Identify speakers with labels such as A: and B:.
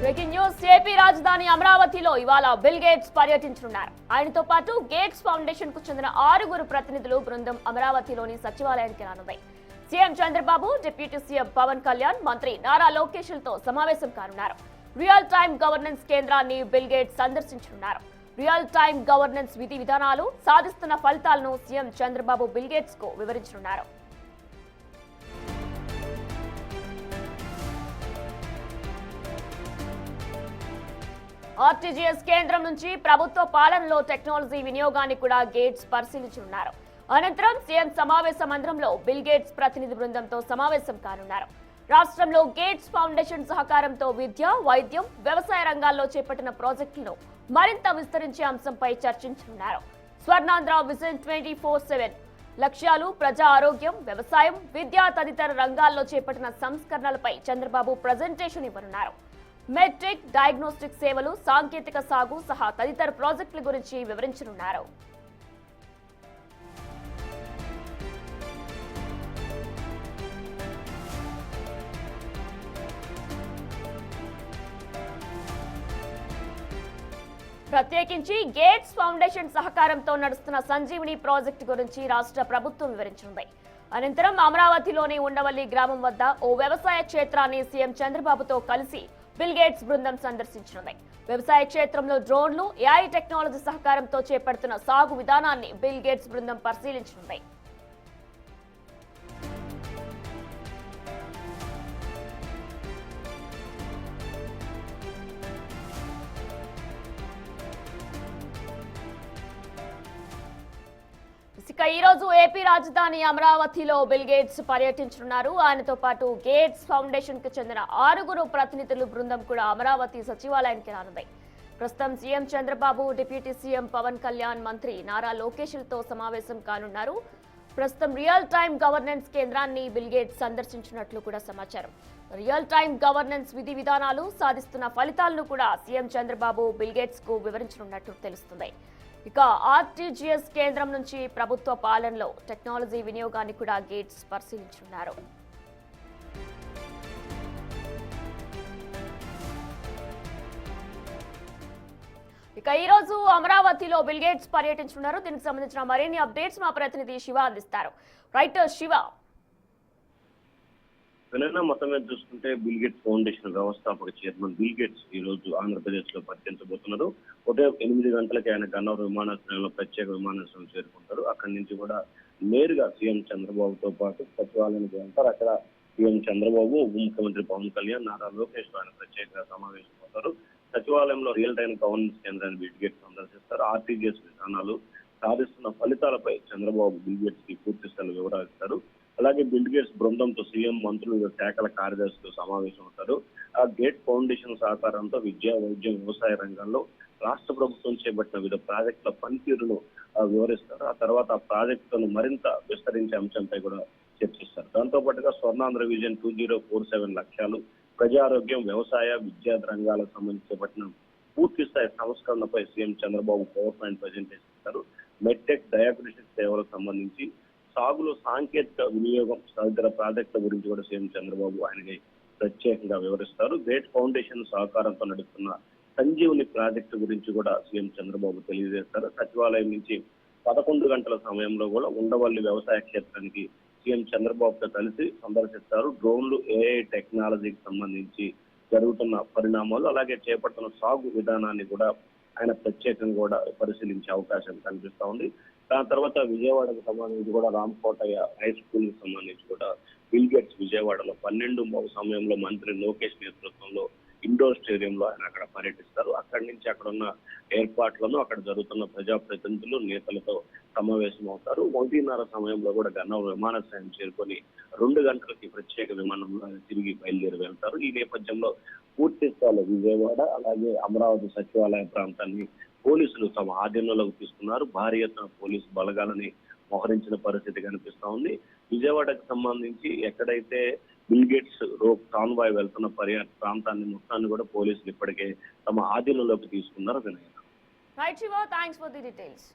A: Breaking news AP రాజధాని అమరావతిలో ఇవాళ బిల్ గేట్స్ పర్యటించనున్నారు. ఆయనతో పాటు గేట్స్ ఫౌండేషన్ కు చెందిన 6 ప్రతినిధులు బృందం అమరావతిలోని సచివాలయానికి రానున్నాయి. CM Chandrababu, deputy CM Pawan Kalyan, మంత్రి నారా లోకేష్లతో సమావేశం కానున్నారు. రియల్ టైమ్ గవర్నెన్స్ కేంద్రాన్ని బిల్ గేట్స్ సందర్శించనున్నారు. రియల్ టైమ్ గవర్నెన్స్ విధి విధానాలు, సాధిస్తున్న ఫలితాలను సీఎం చంద్రబాబు బిల్ గేట్స్ కు వివరించనున్నారు. ఆర్టీజీఎస్ కేంద్రం నుంచి ప్రభుత్వ పాలనలో టెక్నాలజీ వినియోగాన్ని కూడా గేట్స్ పరిశీలించనున్నారు. అనంతరం సీఎం సమావేశ మందిరంలో బిల్ గేట్స్ ప్రతినిధి బృందంతో సమావేశం కానున్నారు. రాష్ట్రంలో గేట్స్ ఫౌండేషన్ సహకారంతో విద్య, వైద్యం, వ్యవసాయ రంగాల్లో చేపట్టిన ప్రాజెక్టులను మరింత విస్తరించే అంశంపై చర్చించనున్నారు. స్వర్ణాంధ్ర విజన్ 24/7 లక్ష్యాలు, ప్రజా ఆరోగ్యం, వ్యవసాయం, విద్య తదితర రంగాల్లో చేపట్టిన సంస్కరణలపై చంద్రబాబు ప్రజెంటేషన్ ఇవ్వనున్నారు. మెడ్టెక్, డయాగ్నోస్టిక్ సేవలు, సాంకేతిక సాగు సహా తదితర ప్రాజెక్టుల గురించి వివరించనున్నారు. ప్రత్యేకించి గేట్స్ ఫౌండేషన్ సహకారంతో నడుస్తున్న సంజీవిని ప్రాజెక్టు గురించి రాష్ట్ర ప్రభుత్వం వివరించింది. అనంతరం అమరావతిలోని ఉండవల్లి గ్రామం వద్ద ఓ వ్యవసాయ క్షేత్రాన్ని సీఎం చంద్రబాబుతో కలిసి బిల్ గేట్స్ బృందం సందర్శించనుంది. వ్యవసాయ క్షేత్రంలో డ్రోన్లు, ఏఐ టెక్నాలజీ సహకారంతో చేపడుతున్న సాగు విధానాన్ని బిల్ గేట్స్ బృందం పరిశీలించనుంది. ఈ రోజు ఏపీ రాజధాని అమరావతిలో బిల్ గేట్స్ పర్యటించనున్నారు. ఆయనతో పాటు గేట్స్ ఫౌండేషన్ కు చెందిన 6 ప్రతినిధుల బృందం కూడా అమరావతి సచివాలయానికి రానుంది. ప్రస్తుతం CM Chandrababu, deputy CM Pawan Kalyan, మంత్రి నారా లోకేష్లతో సమావేశం కానున్నారు. ప్రస్తుతం రియల్ టైమ్ గవర్నెన్స్ కేంద్రాన్ని బిల్ గేట్స్ సందర్శించినట్లు కూడా సమాచారం. రియల్ టైమ్ గవర్నెన్స్ విధి విధానాలు, సాధిస్తున్న ఫలితాలను కూడా సీఎం చంద్రబాబు బిల్ గేట్స్ కు వివరించనున్నట్లు తెలుస్తుంది. ఇక ఆర్టీజీఎస్ కేంద్రం నుంచి ప్రభుత్వ పాలనలో టెక్నాలజీ వినియోగాన్ని కూడా గేట్స్ పరిశీలించనున్నారు. ఇక ఈ రోజు అమరావతిలో బిల్ గేట్స్ పర్యటించనున్నారు. దీనికి సంబంధించిన మరిన్ని అప్డేట్స్ మా ప్రతినిధి శివ అందిస్తారు. రైట్ శివ.
B: మొత్తం మీద చూసుకుంటే బిల్ గేట్స్ ఫౌండేషన్ వ్యవస్థాపక చైర్మన్ బిల్ గేట్స్ ఈ రోజు ఆంధ్రప్రదేశ్ లో పర్యటించబోతున్నారు. ఉదయం 8 గంటలకి ఆయన గన్నవరం విమానాశ్రయంలో ప్రత్యేక విమానాశ్రయం చేరుకుంటారు. అక్కడి నుంచి కూడా నేరుగా సీఎం చంద్రబాబుతో పాటు సచివాలయానికి వెళ్తారు. అక్కడ సీఎం చంద్రబాబు, ఉప ముఖ్యమంత్రి పవన్ కళ్యాణ్, నారా లోకేష్ ఆయన ప్రత్యేక సమావేశం అవుతారు. సచివాలయంలో రియల్ టైమ్ గవర్నెన్స్ కేంద్రాన్ని బిల్ గేట్స్ సందర్శిస్తారు. ఆర్టీజీఎస్ విధానాలు, సాధిస్తున్న ఫలితాలపై చంద్రబాబు బిల్ గేట్స్ కి పూర్తి స్థాయి వివరాలు ఇస్తారు. అలాగే బిల్ గేట్స్ బృందంతో సీఎం, మంత్రులు, శాఖల కార్యదర్శులు సమావేశం అవుతారు. ఆ గేట్ ఫౌండేషన్ సహకారంతో విద్య, వైద్యం, వ్యవసాయ రంగాల్లో రాష్ట్ర ప్రభుత్వం చేపట్టిన వివిధ ప్రాజెక్టుల పనితీరును వివరిస్తారు. ఆ తర్వాత ఆ ప్రాజెక్టులను మరింత విస్తరించే అంశంపై కూడా చర్చిస్తారు. దాంతో పాటుగా స్వర్ణాంధ్ర విజన్ 2047 లక్ష్యాలు, ప్రజారోగ్యం, వ్యవసాయ, విద్యా రంగాలకు సంబంధించి చేపట్టిన పూర్తి స్థాయి సంస్కరణలపై CM Chandrababu power point presentation ఇస్తారు. మెడ్టెక్, డయాగ్నోస్టిక్ సేవలకు సంబంధించి సాగులో సాంకేతిక వినియోగం తదితర ప్రాజెక్టుల గురించి కూడా సీఎం చంద్రబాబు ఆయనకి ప్రత్యేకంగా వివరిస్తారు. గేట్ ఫౌండేషన్ సహకారంతో నడుస్తున్న సంజీవుని ప్రాజెక్టు గురించి కూడా సీఎం చంద్రబాబు తెలియజేస్తారు. సచివాలయం నుంచి 11 గంటల సమయంలో కూడా ఉండవల్లి వ్యవసాయ క్షేత్రానికి సీఎం చంద్రబాబుతో కలిసి సందర్శిస్తారు. డ్రోన్లు, ఏఐ టెక్నాలజీకి సంబంధించి జరుగుతున్న పరిణామాలు, అలాగే చేపడుతున్న సాగు విధానాన్ని కూడా ఆయన ప్రత్యేకంగా కూడా పరిశీలించే అవకాశం కనిపిస్తా ఉంది. దాని తర్వాత విజయవాడకు సంబంధించి కూడా రామకోటయ్య హై స్కూల్ కి సంబంధించి కూడా బిల్ గేట్స్ విజయవాడలో 12 సమయంలో మంత్రి లోకేష్ నేతృత్వంలో ఇండోర్ స్టేడియంలో ఆయన అక్కడ పర్యటిస్తారు. అక్కడి నుంచి అక్కడ ఉన్న ఏర్పాట్లను, అక్కడ జరుగుతున్న ప్రజాప్రతినిధులు, నేతలతో సమావేశం అవుతారు. 1:30 సమయంలో కూడా గన్నవరం విమానాశ్రయం చేరుకొని 2 గంటలకి ప్రత్యేక విమానంలో తిరిగి బయలుదేరి వెళ్తారు. ఈ నేపథ్యంలో పూర్తి స్థాయిలో విజయవాడ, అలాగే అమరావతి సచివాలయ ప్రాంతాన్ని పోలీసులు తమ ఆధీనంలోకి తీసుకున్నారు. భారీ ఎత్తున పోలీసు బలగాలని మోహరించిన పరిస్థితి కనిపిస్తా ఉంది. విజయవాడకు సంబంధించి ఎక్కడైతే బిల్ గేట్స్ కాన్వాయ్ వెళ్తున్న ప్రాంతాన్ని మొత్తాన్ని కూడా పోలీసులు ఇప్పటికే తమ ఆధీనంలోకి తీసుకున్నారు. Vinay.
A: Right Shiva, thanks for the details.